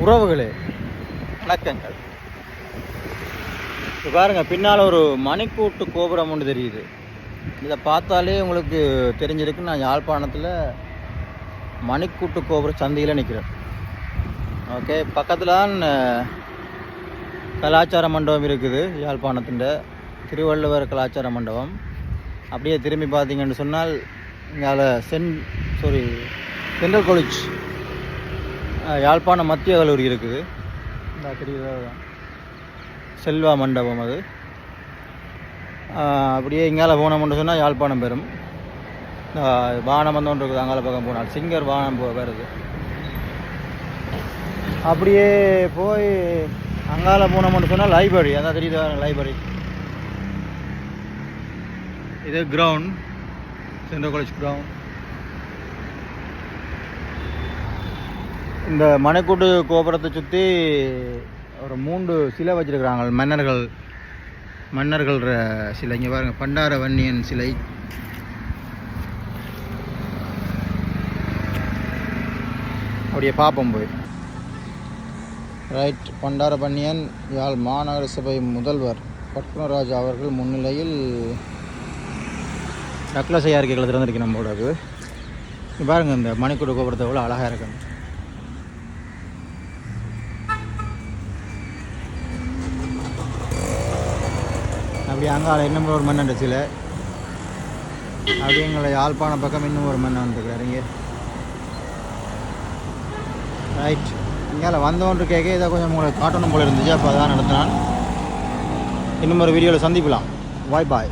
உறவுகளே வணக்கங்கள். இப்போ பாருங்கள், பின்னால் ஒரு மணிக்கூட்டு கோபுரம் ஒன்று தெரியுது. இதை பார்த்தாலே உங்களுக்கு தெரிஞ்சிருக்கு, நான் யாழ்ப்பாணத்தில் மணிக்கூட்டு கோபுர சந்தையில் நிற்கிறேன். ஓகே, பக்கத்தில் தான் கலாச்சார மண்டபம் இருக்குது, யாழ்ப்பாணத்தின் திருவள்ளுவர் கலாச்சார மண்டபம். அப்படியே திரும்பி பார்த்தீங்கன்னு சொன்னால் இங்கே சென்ட்ரல் காலேஜ் யாழ்ப்பாண மத்திய கல்லூரி இருக்குது. இந்த தெரியுதா, செல்வா மண்டபம் அது. அப்படியே இங்கால போனோம்னு சொன்னால் யாழ்ப்பாணம் பெறும். வானம் வந்து ஒன்று இருக்குது, அங்கால பக்கம் போனால் சிங்கர் வானம் வருது. அப்படியே போய் அங்கால போனோம்னு சொன்னால் லைப்ரரி, அதான் தெரியுதா லைப்ரரி. இது கிரவுண்ட், சென்ட்ரல் காலேஜ் கிரவுண்ட். இந்த மணிக்கூட்டு கோபுரத்தை சுற்றி ஒரு 3 சிலை வச்சுருக்குறாங்க, மன்னர்கள் சிலை. இங்கே பாருங்கள், பண்டார வன்னியன் சிலை. அப்படியே பார்ப்போம் போய். ரைட், பண்டார வன்னியன் யாழ் மாநகர சபை முதல்வர் பத்மராஜா அவர்கள் முன்னிலையில் டக்ளஸ் அறிக்கைகளை திறந்திருக்கு நம்மளோட. பாருங்கள், இந்த மணிக்கூட்டு கோபுரத்தை எவ்வளோ அழகாக இருக்குன்னு. அப்படி அங்கால இன்னும் ஒரு மன்னன் சிலை. அப்படி எங்களை யாழ்ப்பாணம் பக்கம் இன்னும் ஒரு மன்னன் இருக்கிறார் இங்கே. ரைட், இங்கே வந்தோன்று கேட்க இதை கொஞ்சம் உங்களுக்கு காட்டணும் போல இருந்துச்சு. அப்போ அதான் நடத்தினான். இன்னும் ஒரு வீடியோவில் சந்திக்கலாம். பாய் பாய்.